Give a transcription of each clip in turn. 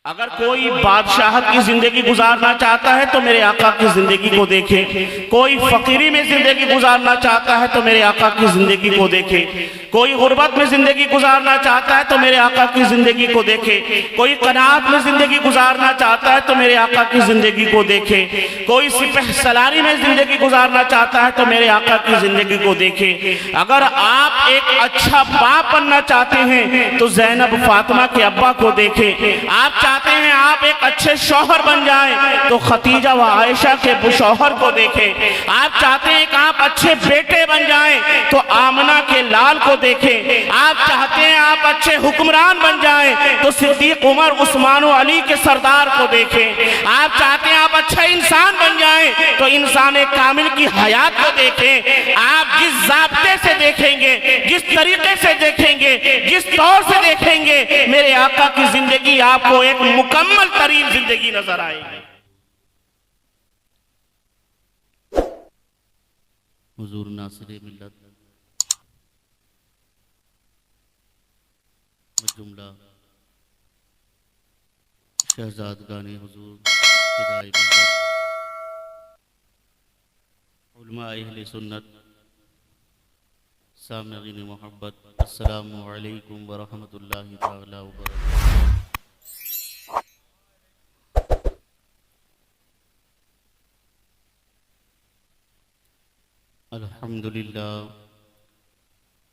अगर कोई बादशाह की जिंदगी गुजारना चाहता है तो मेरे आका की जिंदगी को देखे। कोई फकीरी में जिंदगी गुजारना चाहता है तो मेरे आका की जिंदगी को देखे। कोई गुर्बत में जिंदगी गुजारना चाहता है तो मेरे आका की जिंदगी को देखे। कोई कनात में जिंदगी गुजारना चाहता है तो मेरे आका की जिंदगी को देखे। कोई सिपह सलारी में जिंदगी गुजारना चाहता है तो मेरे आका की जिंदगी को देखे। अगर आप एक अच्छा बाप बनना चाहते हैं तो जैनब फातिमा के अब्बा को देखे। आप चाहते हैं आप एक अच्छे शौहर बन जाएं तो खतीजा व आयशा के शौहर को देखें। आप चाहते हैं कि आप अच्छे बेटे बन जाएं तो आमना के लाल को देखें। आप चाहते हैं आप अच्छे हुक्मरान बन जाएं तो सिद्दीक उमर उस्मान और अली के सरदार को देखें। आप चाहते हैं आप अच्छा इंसान बन जाएं तो इंसान कामिल की हयात को देखें। आप जिस ज़ाब्ते से देखेंगे, जिस तरीके से देखेंगे, जिस तौर से देखेंगे, मेरे आका की जिंदगी आपको एक मुकम्मल तरीन जिंदगी नजर आएगी। हुजूर नासिर मिल्लत जुमला शहजादगाने हुजूर फिदाए मिल्लत उलमा अहले सुन्नत सामईन मोहब्बत, अस्सलामु अलैकुम व रहमतुल्लाहि तआला व बरकातहू।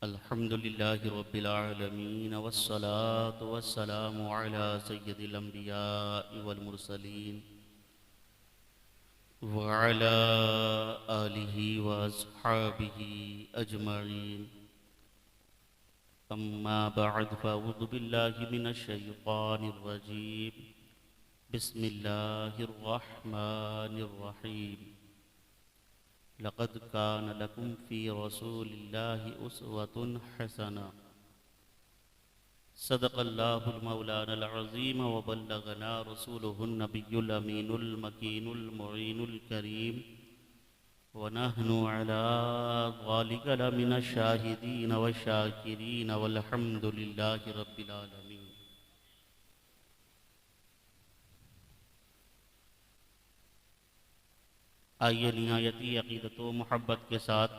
अल्हम्दुलिल्लाहि रब्बिल आलमीन वस्सलातु वस्सलामु अला सय्यिदिल अंबियाइ वल मुरसलीन व अला आलिहि व अस्हाबिहि अजमईन। अम्मा बअद फअऊज़ु बिल्लाहि मिनश शैतानिर रजीम। बिस्मिल्लाहिर रहमानिर रहीम। लक़द कान लकुम फ़ी रसूलिल्लाहि उस्वतुन हसना। सदक़ल्लाहुल मौलानल अज़ीम व बल्लगना रसूलुहुन नबियुल अमीनुल मकीनुल मुईनुल करीम व नहनु अला ज़ालिका लमिनश शाहिदीन व शाकिरीन वल्हम्दुलिल्लाहि रब्बिल आलमीन। आइए निहायती अक़ीदत व मोहब्बत के साथ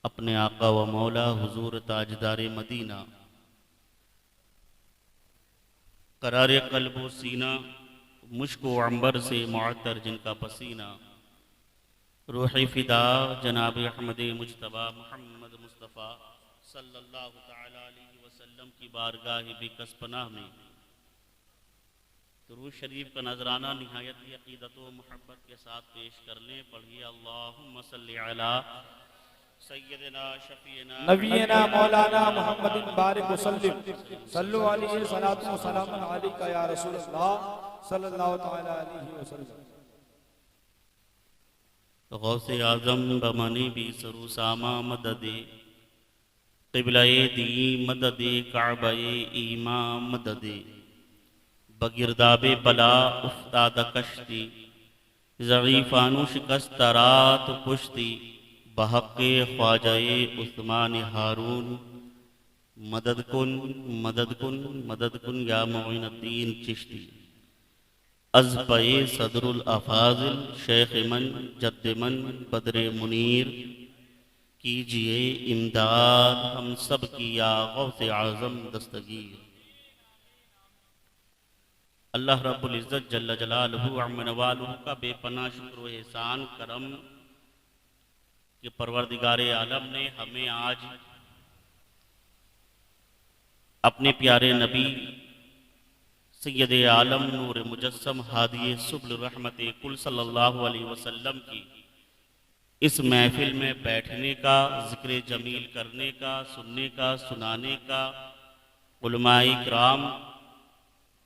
अपने आका व मौला हुजूर ताजदार मदीना, करार क़ल्ब व सीना, मुश्क व अंबर से मुअत्तर जिनका पसीना, रूह फ़िदा जनाब अहमद मुज्तबा मोहम्मद मुस्तफ़ा सल्लल्लाहु तआला अलैहि वसल्लम की बारगाह बिकस पनाह में दुरूद शरीफ का नजराना निहायत अक़ीदत व मोहब्बत के साथ पेश कर लें। पढ़िए अल्लाहुम्मा सल्लि अला सय्यिदिना शफ़ीना नबीना मौलाना मुहम्मदिन बारिक वसल्लिम सल्लु अलैहि सलातु व सलाम अलैका या रसूलल्लाह सल्लल्लाहु तआला अलैहि वसल्लम। गौसे आज़म बमनी भी सरूसामा मददे क़िबलाए दी मददे काबए ईमा मददे बगिरदाबे बला उफ्ताद कश्ती ज़ईफ़ानु शिकस्तरात पुश्ती बहक़े ख्वाजाए उस्मान हारून मदद कुन मदद कुन मदद कुन या मुईनुद्दीन चिश्ती अज़्पए सदरुल अफ़ाज़िल शेख मन जद्द मन बदरे मुनीर कीजिए इमदाद हम सब की या गौसे आज़म दस्तगीर। अल्लाह रब्बुल इज़्ज़त जल्ल जलालुहु अम्मा नवालुहु का बेपनाह शुक्र व एहसान करम कि परवरदिगारे आलम ने हमें आज अपने प्यारे नबी सैयद आलम नूर मुजस्सम हादी सुब्ल रहमत कुल सल्लल्लाहु अलैहि वसल्लम की इस महफिल में बैठने का, ज़िक्र जमील करने का, सुनने का, सुनाने का, उलमाए किराम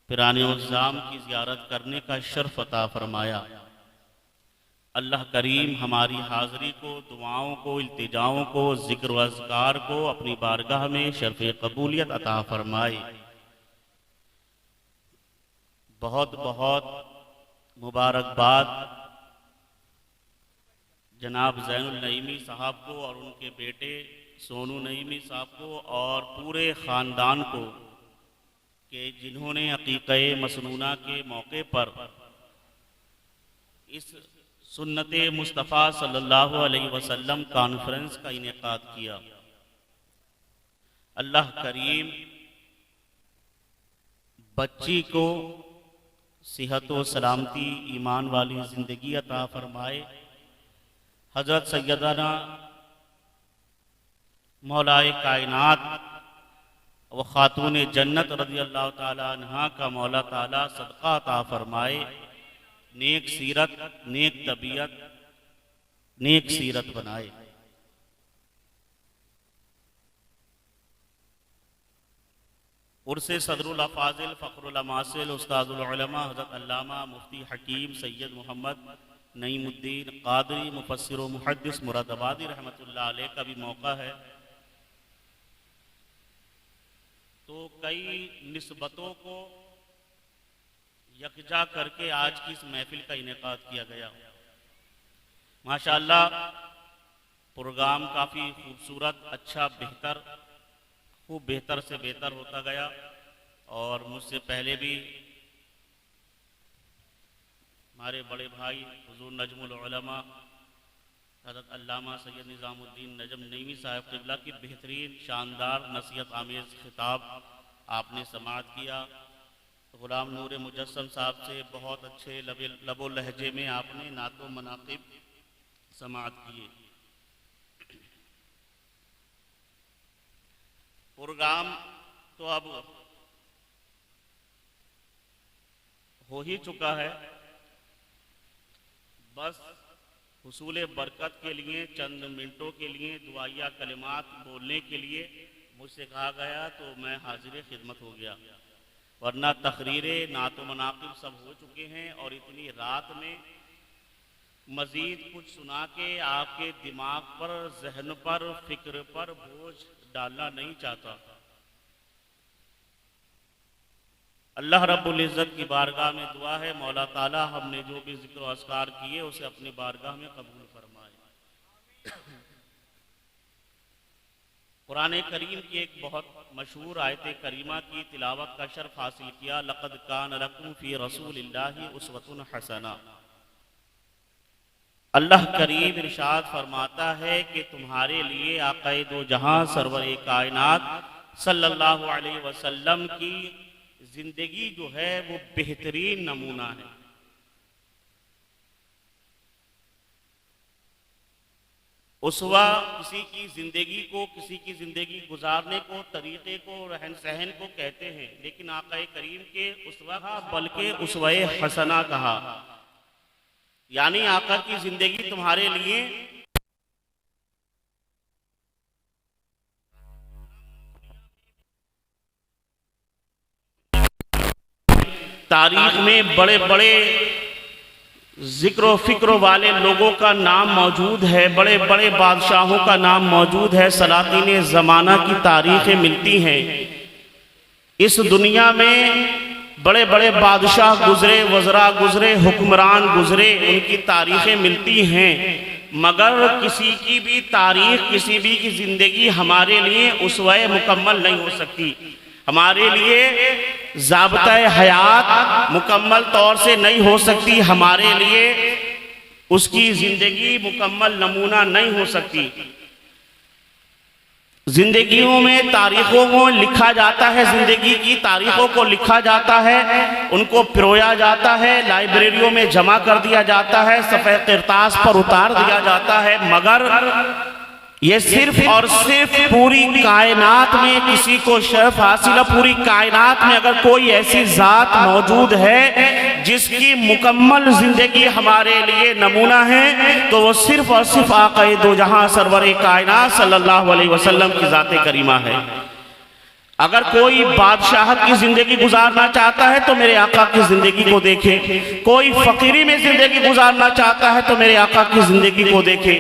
पिराने उज़्ज़ाम की ज़ियारत करने का शर्फ अता फरमाया। अल्लाह करीम हमारी हाज़री को, दुआओं को, इल्तिजाओं को, ज़िक्र व अज़कार को अपनी बारगाह में शर्फ़ कबूलियत अता फरमाए। बहुत बहुत मुबारकबाद जनाब ज़ैनुल नईमी साहब को और उनके बेटे सोनू नईमी साहब को और पूरे ख़ानदान को कि जिन्होंने अकीक़े मसनूना के मौके पर इस सुन्नत मुस्तफ़ा सल्लल्लाहु अलैहि वसल्लम कॉन्फ्रेंस का इनेकाद किया। अल्लाह करीम बच्ची को सेहत व सलामती ईमान वाली ज़िंदगी अता फरमाए। हज़रत सैयदना मौलाए कायनात व खातून जन्नत रज़ी अल्लाह ताला अन्हा का मौला ताला सदका अता फरमाए। नेक सीरत, नेक तबीयत, नेक सीरत बनाए। उर्से सदरुल अफाजिल फ़ख्रुल अमासिल उस्ताजुल उलमा हज़रत अल्लामा मुफ्ती हकीम सैयद मोहम्मद नईमुद्दीन क़ादरी मुफस्सिर व मुहद्दिस मुरादाबादी रहमतुल्लाह अलैह का भी मौका है। तो कई निस्बतों को यकजा करके आज की इस महफिल का इनेकाद किया गया। माशाअल्लाह प्रोग्राम काफ़ी खूबसूरत, अच्छा, बेहतर, खूब बेहतर से बेहतर होता गया। और मुझसे पहले भी हमारे बड़े भाई हुजूर नजमुल उलमा हज़रत अल्लामा सैयद निज़ामुद्दीन नजम नईमी साहब क़िबला की बेहतरीन शानदार नसीहत आमेज़ खिताब आपने समाअत किया। ग़ुलाम नूर मुजस्सम साहब से बहुत अच्छे लबो लहजे में आपने नातो मनाक़िब समाअत किए। प्रोग्राम तो अब हो ही चुका है। बस हुसूल बरकत के लिए चंद मिनटों के लिए दुआया कलिमात बोलने के लिए मुझसे कहा गया तो मैं हाजिर खिदमत हो गया, वरना तकरीरे नातो मनाक़िब सब हो चुके हैं। और इतनी रात में मज़ीद कुछ सुना के आपके दिमाग पर, जहन पर, फिक्र पर बोझ डालना नहीं चाहता। अल्लाह रब्बुल इज़्ज़त की बारगाह में दुआ है, मौला ताला हमने जो भी जिक्र व अस्कार किए उसे अपनी बारगाह में कबूल फरमाए। कुरान करीम की एक बहुत मशहूर आयत करीमा की तिलावत का शर्फ हासिल किया। लक़द कान लकुम फ़ी रसूलिल्लाहि उस्वतुन हसना। अल्लाह करीम इरशाद फरमाता है कि तुम्हारे लिए आक़ाए दो जहां सरवर कायनात सल्लल्लाहु अलैहि वसल्लम की जिंदगी जो है वो बेहतरीन नमूना है। उसवा किसी की जिंदगी को, किसी की जिंदगी गुजारने को, तरीके को, रहन सहन को कहते हैं, लेकिन आक़ाए करीम के उसवा बल्कि उसवाए हसना कहा। यानी आका की जिंदगी तुम्हारे लिए तारीख में बड़े बड़े जिक्र फिक्र वाले लोगों का नाम मौजूद है, बड़े बड़े बादशाहों का नाम मौजूद है। सलातीन ज़माना की तारीखें मिलती हैं। इस दुनिया में बड़े बड़े बादशाह गुजरे, वज़रा गुजरे, हुक्मरान गुजरे, उनकी तारीखें मिलती हैं। मगर किसी की भी तारीख, किसी भी की ज़िंदगी हमारे लिए उसवे मुकम्मल नहीं हो सकती। हमारे लिए ज़ाब्ता-ए हयात मुकम्मल तौर से नहीं हो सकती। हमारे लिए उसकी ज़िंदगी मुकम्मल नमूना नहीं हो सकती। जिंदगियों में तारीखों को लिखा जाता है, जिंदगी की तारीखों को लिखा जाता है, उनको पिरोया जाता है, लाइब्रेरियों में जमा कर दिया जाता है, सफ़ेद किरतास पर उतार दिया जाता है। मगर ये सिर्फ और सिर्फ पूरी कायनात में किसी को शर्फ हासिल है। पूरी कायनात में अगर कोई ऐसी ज़ात मौजूद है जिसकी मुकम्मल जिंदगी हमारे लिए नमूना है तो वो सिर्फ और सिर्फ आक़ाए दो जहां सरवर कायनात सल्लल्लाहु अलैहि वसल्लम की ज़ात करीमा है। अगर कोई बादशाहत की जिंदगी गुजारना चाहता है तो मेरे आका की जिंदगी को देखे। कोई फकीरी में जिंदगी गुजारना चाहता है तो मेरे आका की जिंदगी को देखे।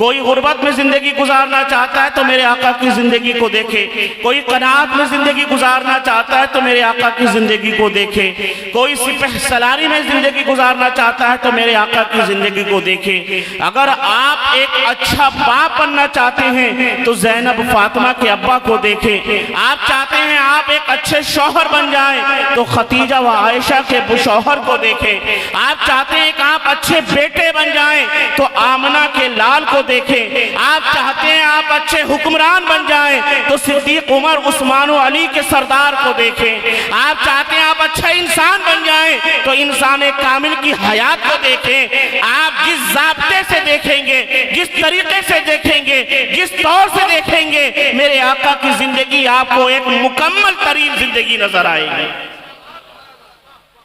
कोई गुर्बत में जिंदगी गुजारना चाहता है तो मेरे आका की जिंदगी को देखे। कोई कनात में जिंदगी गुजारना चाहता है तो मेरे आका की जिंदगी को देखे। कोई सिपह सलारी में जिंदगी गुजारना चाहता है तो मेरे आका की जिंदगी को देखे। अगर आप एक अच्छा बाप बनना चाहते हैं तो ज़ैनब फातिमा के अब्बा को देखें। आप चाहते हैं आप एक अच्छे शौहर बन जाएं तो खतीजा व आयशा के शौहर को देखें। आप चाहते हैं कि आप अच्छे बेटे बन जाएं तो आमना के लाल को देखें। आप चाहते हैं आप अच्छे हुक्मरान बन जाएं तो सिद्दीक उमर उस्मान व अली के सरदार को देखें। आप चाहते हैं आप अच्छा इंसान बन जाएं तो इंसान कामिल की हयात को देखें। आप जिस ज़ाब्ते से देखेंगे, जिस तरीके से देखेंगे, जिस तौर से देखेंगे, मेरे आका की जिंदगी आपको एक मुकम्मल तरीन जिंदगी नजर आएगी।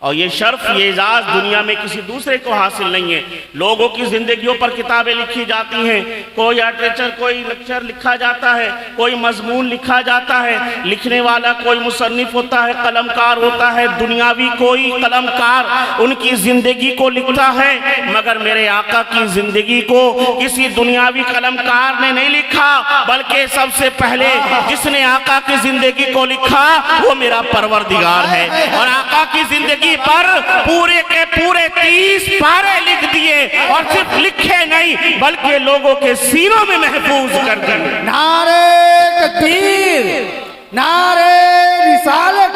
और ये शर्फ, ये एजाज दुनिया में किसी दूसरे को हासिल नहीं है। लोगों की जिंदगियों पर किताबें लिखी जाती हैं, कोई लिटरेचर, कोई लेक्चर लिखा जाता है, कोई मजमून लिखा जाता है। लिखने वाला कोई मुसन्निफ होता है, कलमकार होता है, दुनियावी कोई कलमकार उनकी जिंदगी को लिखता है। मगर मेरे आका की जिंदगी को किसी दुनियावी कलमकार ने नहीं लिखा, बल्कि सबसे पहले जिसने आका की जिंदगी को लिखा वो मेरा परवरदिगार है। और आका की जिंदगी पर पूरे के पूरे 30 पारे लिख दिए, और सिर्फ लिखे नहीं बल्कि लोगों के सीनों में महफूज कर दिए। नारे तकबीर, नारे रिसालत,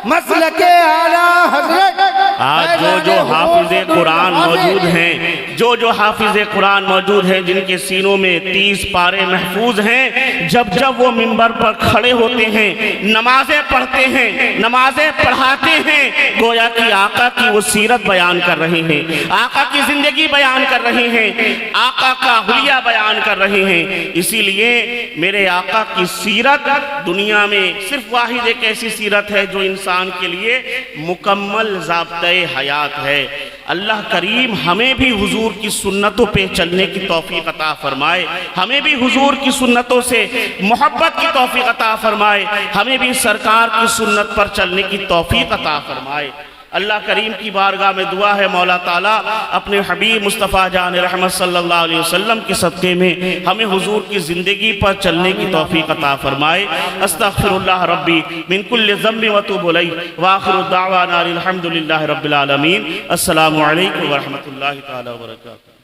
मसलके आला हजरत। आज जो हाफिज़े कुरान मौजूद हैं, जो हाफिज़े कुरान मौजूद हैं, जिनके सीनों में 30 पारे महफूज हैं, जब जब वो मिंबर पर खड़े होते हैं, नमाजें पढ़ते हैं, नमाजें पढ़ाते हैं, गोया कि आका की वो सीरत बयान कर रहे हैं, आका की जिंदगी बयान कर रहे हैं, आका का हुलिया बयान कर रहे हैं। इसीलिए मेरे आका की सीरत दुनिया में सिर्फ वाहिद एक ऐसी सीरत है जो इंसान के लिए मुकम्मल ज़ाब्ते हयात है। अल्लाह करीम हमें भी हुजूर की सुन्नतों पे चलने की तौफीक अता फरमाए, हमें भी हुजूर की सुन्नतों से मोहब्बत की तौफीक अता फरमाए, हमें भी सरकार की सुन्नत पर चलने की तौफीक अता फरमाए। अल्लाह करीम की बारगाह में दुआ है, मौला ताला अपने हबीब मुस्तफ़ा जान रहमत सल्लल्लाहु अलैहि वसल्लम के सदक़े में हमें हुजूर की ज़िंदगी पर चलने की तौफीक अता फरमाए। अस्तग़फिरुल्लाह रब्बी मिन कुल्लि ज़म्बिन व अतूबु इलैहि व आखिरु दअवाना अनिल हम्दुलिल्लाहि रब्बिल आलमीन। अस्सलामु अलैकुम व रहमतुल्लाहि तआला व बरकातुहू।